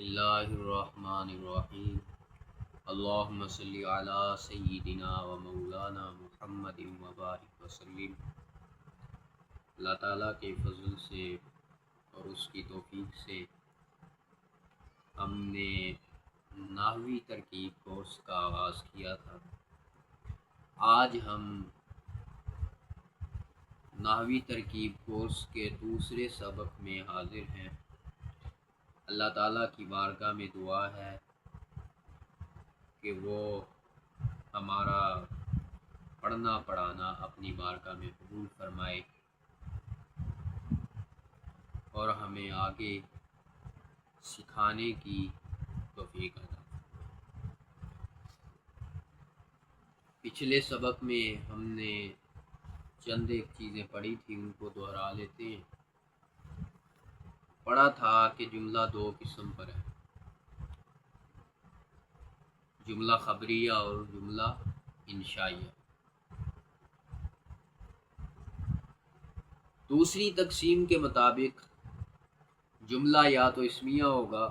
اللہ الرحمن الرحیم اللہم صلی علی سیدنا و مولانا محمد وبارک وسلم۔ اللہ تعالیٰ کے فضل سے اور اس کی توفیق سے ہم نے نحوی ترکیب کورس کا آغاز کیا تھا۔ آج ہم نحوی ترکیب کورس کے دوسرے سبق میں حاضر ہیں۔ اللہ تعالیٰ کی بارگاہ میں دعا ہے کہ وہ ہمارا پڑھنا پڑھانا اپنی بارگاہ میں قبول فرمائے اور ہمیں آگے سکھانے کی توفیق عطا فرمائے۔ پچھلے سبق میں ہم نے چند ایک چیزیں پڑھی تھی، ان کو دہرا لیتے ہیں۔ پڑھا تھا کہ جملہ دو قسم پر ہے، جملہ خبریہ اور جملہ انشائیہ۔ دوسری تقسیم کے مطابق جملہ یا تو اسمیہ ہوگا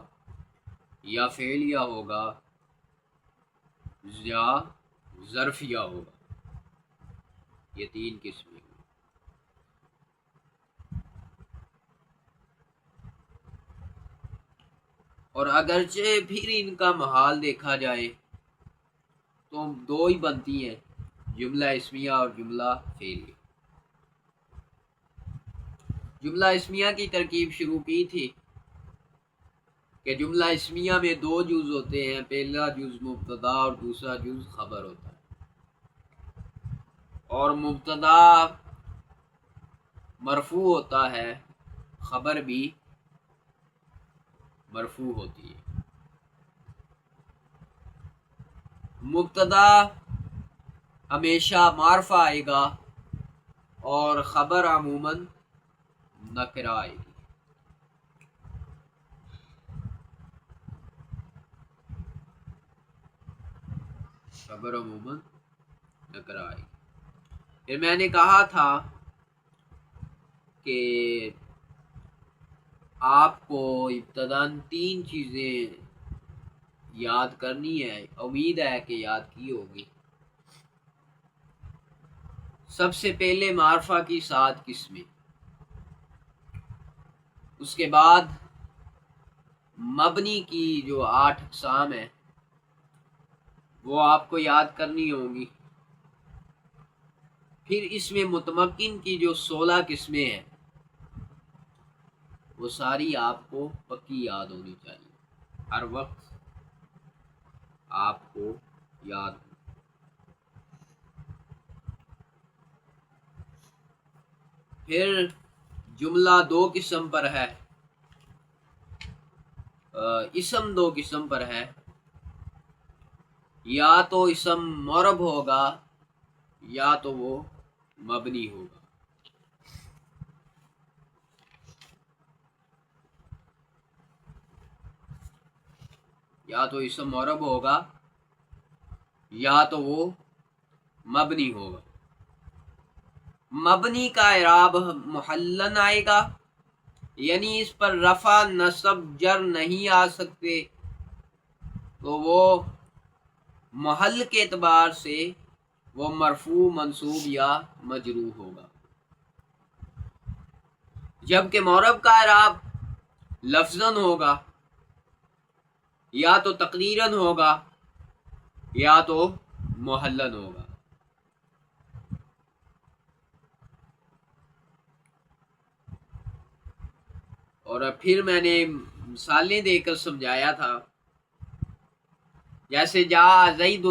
یا فعلیہ ہوگا یا ظرفیہ ہوگا، یہ تین قسمیں۔ اور اگرچہ پھر ان کا محال دیکھا جائے تو دو ہی بنتی ہیں، جملہ اسمیہ اور جملہ فعلیہ۔ جملہ اسمیہ کی ترکیب شروع کی تھی کہ جملہ اسمیہ میں دو جز ہوتے ہیں، پہلا جز مبتدا اور دوسرا جز خبر ہوتا ہے، اور مبتدا مرفوع ہوتا ہے، خبر بھی مرفوع ہوتی ہے۔ مبتدا ہمیشہ معرفہ آئے گا اور خبر عموماً نکرہ آئے گی۔ خبر عموماً نکرہ آئے گی۔ پھر میں نے کہا تھا کہ آپ کو ابتداً تین چیزیں یاد کرنی ہے، امید ہے کہ یاد کی ہوگی۔ سب سے پہلے معرفہ کی 7 قسمیں، اس کے بعد مبنی کی جو 8 اقسام ہیں وہ آپ کو یاد کرنی ہوں گی۔ پھر اس میں متمکن کی جو 16 قسمیں ہیں وہ ساری آپ کو پکی یاد ہونی چاہیے، ہر وقت آپ کو یاد ہو۔ پھر جملہ دو قسم پر ہے، اسم دو قسم پر ہے، یا تو اسم معرب ہوگا یا تو وہ مبنی ہوگا۔ یا تو اسم معرب ہوگا یا تو وہ مبنی ہوگا۔ مبنی کا اعراب محلن آئے گا، یعنی اس پر رفع نصب جر نہیں آ سکتے، تو وہ محل کے اعتبار سے وہ مرفوع منصوب یا مجرور ہوگا۔ جبکہ معرب کا اعراب لفظاً ہوگا، یا تو تقدیراً ہوگا یا تو محلن ہوگا۔ اور پھر میں نے مثالیں دے کر سمجھایا تھا، جیسے جا زید،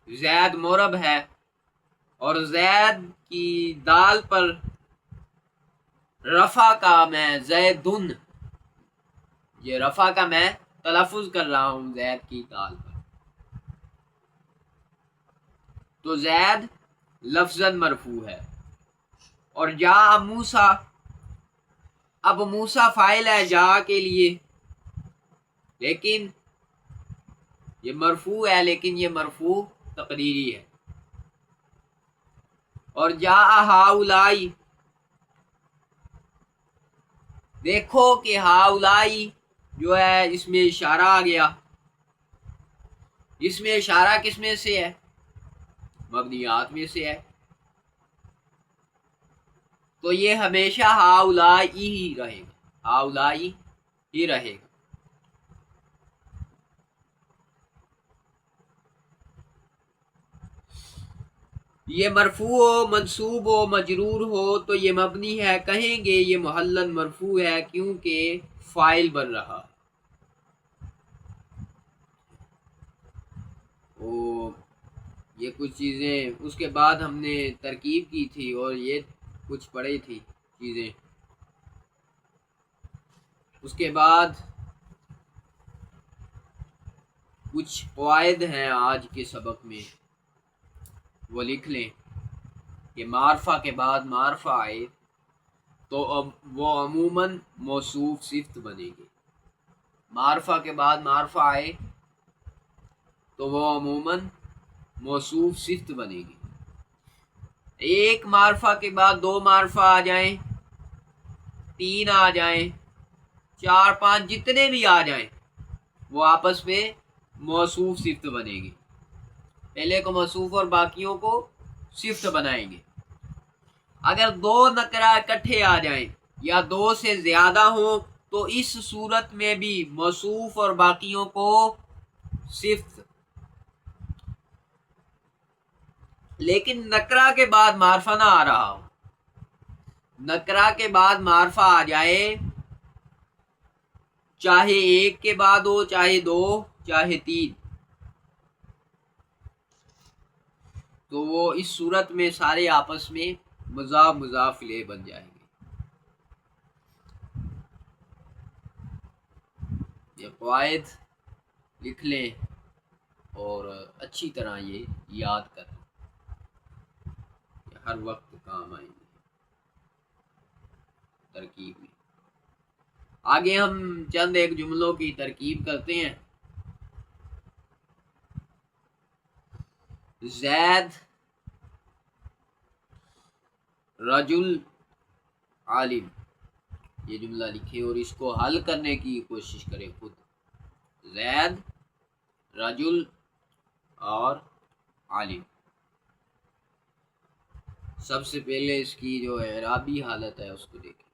زید معرب ہے اور زید کی دال پر رفع کا میں زیدن، یہ رفع کا میں تلفظ کر رہا ہوں زید کی دال پر، تو زید لفظاً مرفوع ہے۔ اور جا موسیٰ، اب موسیٰ فاعل ہے جا کے لیے، لیکن یہ مرفوع ہے، لیکن یہ مرفوع تقدیری ہے۔ اور جا ہاؤلائی، دیکھو کہ ہاؤلائی جو ہے اس میں اشارہ آ گیا. اس میں اشارہ کس میں سے ہے؟ مبنیات میں سے ہے. تو یہ ہمیشہ ہاؤلائی ہی رہے گا. ہاؤلائی ہی رہے گا. یہ مرفوع ہو منصوب ہو مجرور ہو تو یہ مبنی ہے. کہیں گے یہ محلن مرفوع ہے کیونکہ فاعل بن رہا. او یہ کچھ چیزیں اس کے بعد ہم نے ترکیب کی تھی اور یہ کچھ پڑھی تھی چیزیں. اس کے بعد کچھ قواعد ہیں آج کے سبق میں، وہ لکھ لیں کہ معرفہ کے بعد معرفہ آئے تو اب وہ عموماً موصوف صفت بنے گی. معرفہ کے بعد معرفہ آئے تو وہ عموماً موصوف صفت بنے گی. ایک معرفہ کے بعد دو معرفہ آ جائیں، تین آ جائیں، چار پانچ جتنے بھی آ جائیں وہ آپس میں موصوف صفت بنے گی. پہلے کو موصوف اور باقیوں کو صفت بنائیں گے. اگر دو نکرہ اکٹھے آ جائیں یا دو سے زیادہ ہوں تو اس صورت میں بھی موصوف اور باقیوں کو صفت. لیکن نکرہ کے بعد معرفہ نہ آ رہا ہو، نکرہ کے بعد معرفہ آ جائے، چاہے ایک کے بعد ہو، چاہے دو، چاہے تین، تو وہ اس صورت میں سارے آپس میں مضاف مضاف الیہ بن جائیں گے. یہ قواعد لکھ لیں اور اچھی طرح یہ یاد کریں، یہ ہر وقت کام آئیں گے ترکیب میں. آگے ہم چند ایک جملوں کی ترکیب کرتے ہیں. زید رجل عالم، یہ جملہ لکھیں اور اس کو حل کرنے کی کوشش کریں خود. زید رجل اور عالم. سب سے پہلے اس کی جو اعرابی حالت ہے اس کو دیکھیں.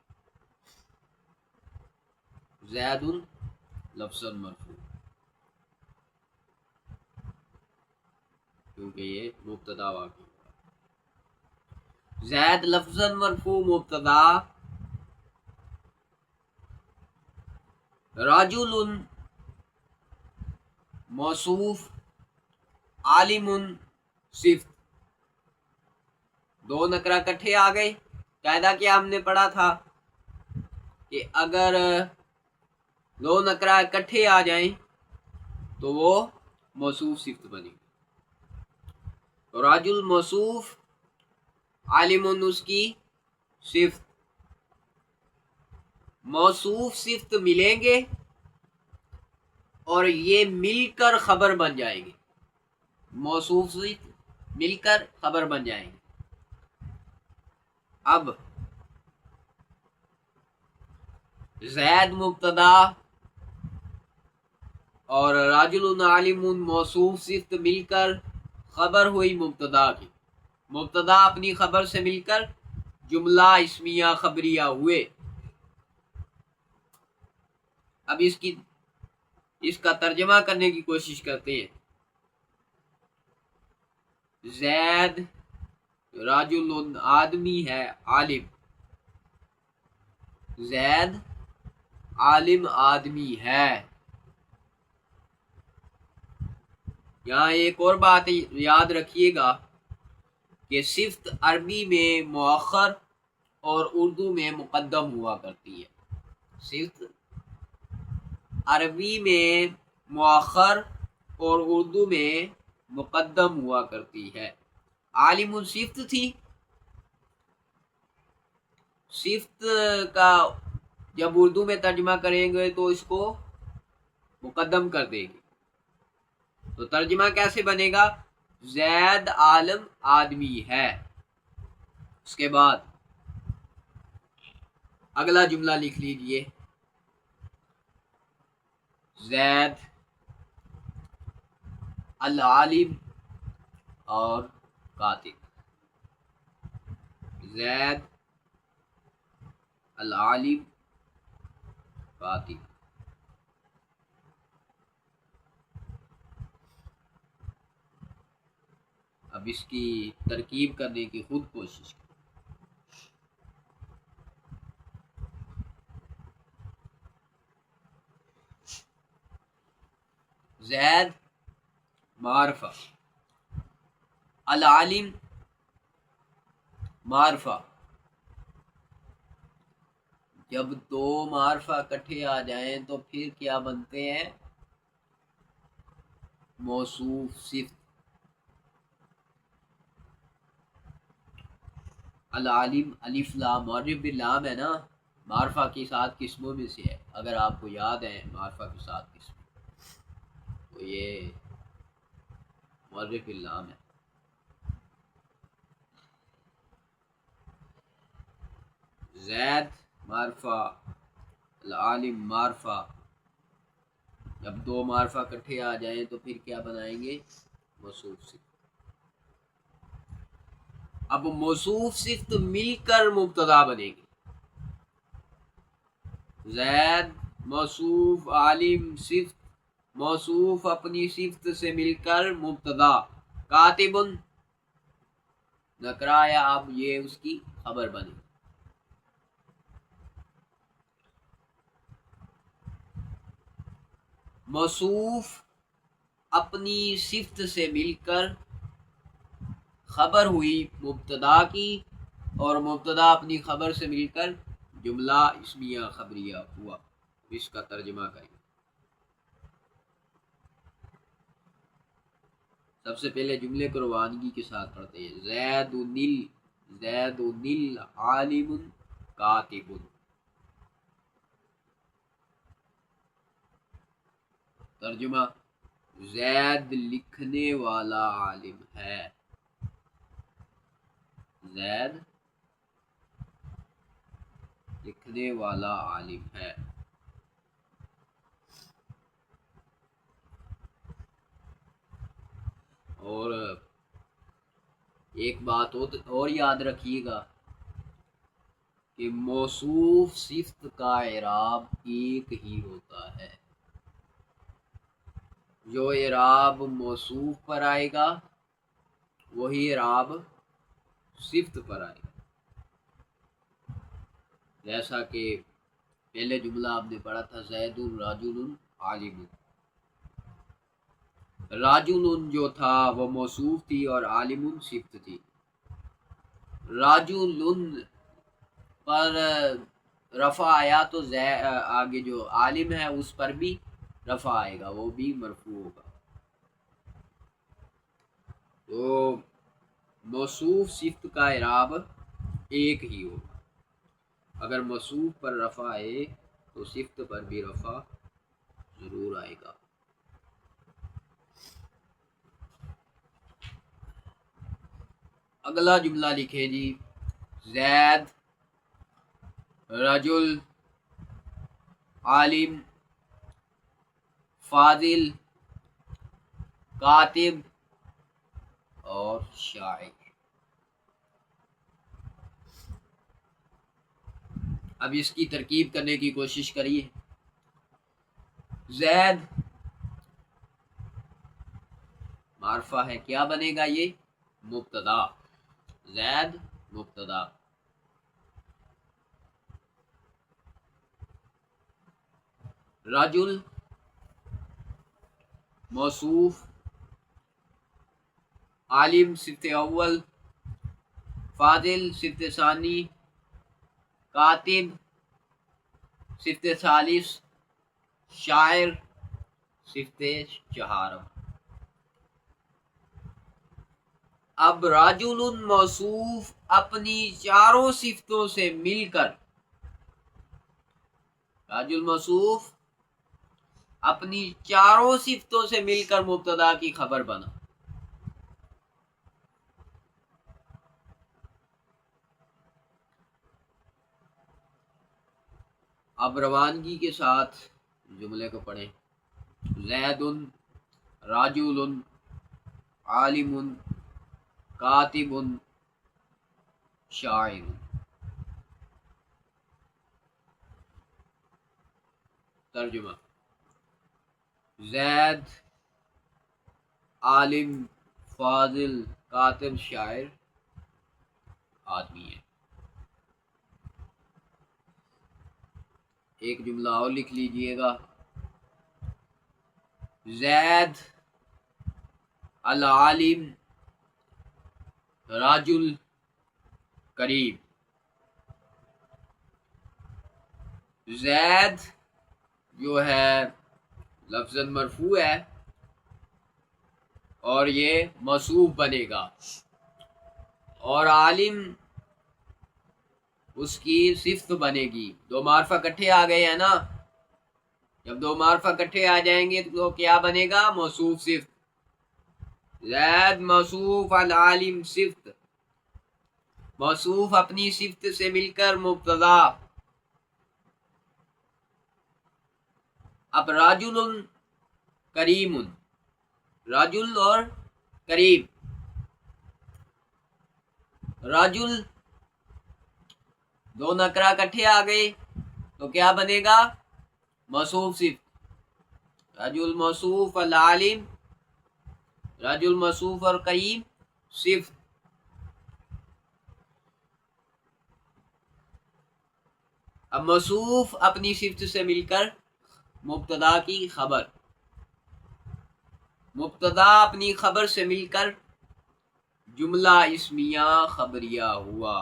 زید لفظ مرفوع کیونکہ یہ مبتدا واقع ہوا. زید لفظ مرفوع مبتدا، رجل موصوف، عالم صفت. دو نکرہ اکٹھے آ گئے. قاعدہ کیا ہم نے پڑھا تھا کہ اگر دو نکرہ اکٹھے آ جائیں تو وہ موصوف صفت بنے گی. تو رجل موصوف، عالم اس کی صفت. موصوف صفت ملیں گے اور یہ مل کر خبر بن جائیں گے. موصوف صفت مل کر خبر بن جائیں گے. اب زید مبتدا اور رجل عالم موصوف صفت مل کر خبر ہوئی مبتدا کی. مبتدا اپنی خبر سے مل کر جملہ اسمیہ خبریہ ہوئے. اب اس کا ترجمہ کرنے کی کوشش کرتے ہیں. زید رجل آدمی ہے عالم. زید عالم آدمی ہے. یہاں ایک اور بات یاد رکھیے گا کہ صفت عربی میں مؤخر اور اردو میں مقدم ہوا کرتی ہے. صفت عربی میں مؤخر اور اردو میں مقدم ہوا کرتی ہے. عالم صفت تھی. صفت کا جب اردو میں ترجمہ کریں گے تو اس کو مقدم کر دیں گے. تو ترجمہ کیسے بنے گا؟ زید عالم آدمی ہے. اس کے بعد اگلا جملہ لکھ لیجئے. زید، العالم اور کاتب. زید، العالم، کاتب. اب اس کی ترکیب کرنے کی خود کوشش کریں. زید معرفہ، العالم معرفہ. جب دو معرفہ اکٹھے آ جائیں تو پھر کیا بنتے ہیں؟ موصوف صفت. العالم الف لام، معرف باللام ہے نا، معرفہ کی 7 قسموں میں سے ہے. اگر آپ کو یاد ہے معرفہ کی 7 قسم، تو یہ معرف باللام ہے. زید معرفہ، العالم معرفہ. جب دو معرفہ اکٹھے آ جائیں تو پھر کیا بنائیں گے؟ موصوف صفت. اب موصوف صفت مل کر مبتدا بنے گی. زید موصوف، عالم صفت، موصوف اپنی صفت سے مل کر مبتدا، کاتب نکرہ یا اب یہ اس کی خبر بنے. موصوف اپنی صفت سے مل کر خبر ہوئی مبتدا کی، اور مبتدا اپنی خبر سے مل کر جملہ اسمیہ خبریہ ہوا. اس کا ترجمہ کریں. سب سے پہلے جملے کو روانگی کے ساتھ پڑھتے ہیں. زید عالم کاتب. ترجمہ: زید لکھنے والا عالم ہے. زید لکھنے والا عالم ہے. اور ایک بات اور یاد رکھیے گا کہ موصوف صفت کا اعراب ایک ہی ہوتا ہے. جو اعراب موصوف پر آئے گا وہی اعراب صفت پر آئے گا. جیسا کہ پہلے جملہ آپ نے پڑھا تھا، زید رجل عالم. راجل جو تھا وہ موصوف تھی اور عالم صفت تھی. راجل پر رفع آیا تو آگے جو عالم ہے اس پر بھی رفع آئے گا، وہ بھی مرفوع ہوگا. تو موصوف صفت کا اعراب ایک ہی ہوگا. اگر موصوف پر رفع آئے تو صفت پر بھی رفع ضرور آئے گا. اگلا جملہ لکھیں جی. زید رجل عالم فاضل کاتب اور شاعر. اب اس کی ترکیب کرنے کی کوشش کریے. زید معرفہ ہے، کیا بنے گا یہ؟ مبتدا. زید مبتدا. رجل موصوف، عالم صفت اول، فاضل صفت ثانی، کاتب صفت ثالث، شاعر صفت چہارم. اب راجل موصوف اپنی چاروں صفتوں سے مل کر، راجل موصوف اپنی چاروں صفتوں سے مل کر مبتدا کی خبر بنا. اب روانگی کے ساتھ جملے کو پڑھیں. زید رجل عالم کاتب شاعر. ترجمہ: زید عالم، فاضل، کاتب، شاعر آدمی ہے. ایک جملہ اور لکھ لیجئے گا. زید العالم رجل کریم. زید جو ہے لفظ مرفوع ہے اور یہ موصوف بنے گا، اور عالم اس کی صفت بنے گی. دو معرفہ کٹھے آ گئے ہیں نا. جب دو معرفہ کٹھے آ جائیں گے تو کیا بنے گا؟ موصوف صفت. زید موصوف، العالم صفت. موصوف اپنی صفت سے مل کر مبتدا. اب رجل کریم، رجل اور کریم. رجل دو نکرہ کٹھے آ گئے تو کیا بنے گا؟ موصوف صفت. رجل موصوف، العالم رجل موصوف اور کریم صفت. اب موصوف اپنی صفت سے مل کر مبتدا کی خبر، مبتدا اپنی خبر سے مل کر جملہ اسمیہ خبریہ ہوا.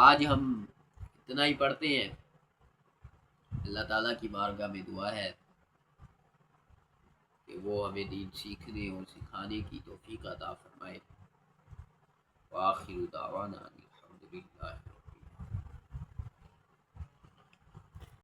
آج ہم اتنا ہی پڑھتے ہیں. اللہ تعالیٰ کی بارگاہ میں دعا ہے کہ وہ ہمیں دین سیکھنے اور سکھانے کی توفیق عطا فرمائے. وآخر دعوانا